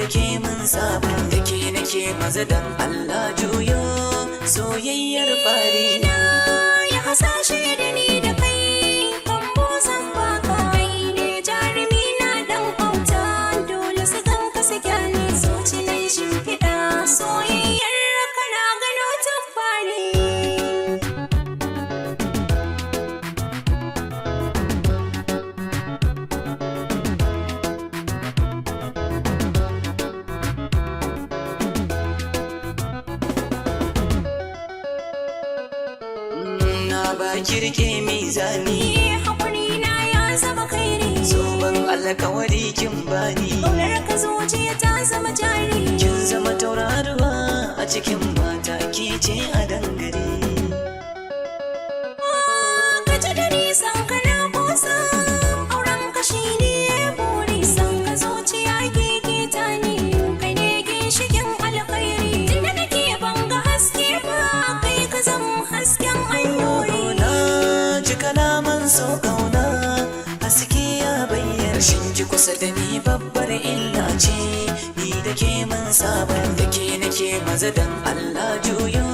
ke mun saba, da ke nake maza dan Allah juyo soyayyar fari na ya hasashe da ni da kai kan bozan baka kai ne jarumi na dan auta dole su ganka su kyale zuci na shimfiɗa soyayyar kana gano tabbani ba kirke mizani hakuri na ya zama kairi zoben alkawari kin bani ƙaunar ka zuciya ta zama jari kin zama tauraruwa a cikin mata ke ce a dangare ka ji da nisan ka na kusa auren ka shi ne buri san ka zuciya ke ta ni kai ne ginshikin alkhairi tunda nake banga haske ba kai ka zama hasken hanyoyi kalaman so kauna haske ya bayyana rashin ki kusa da ni babbar illa ce ni da ke mun saba da ke nake maza dan Allah juyo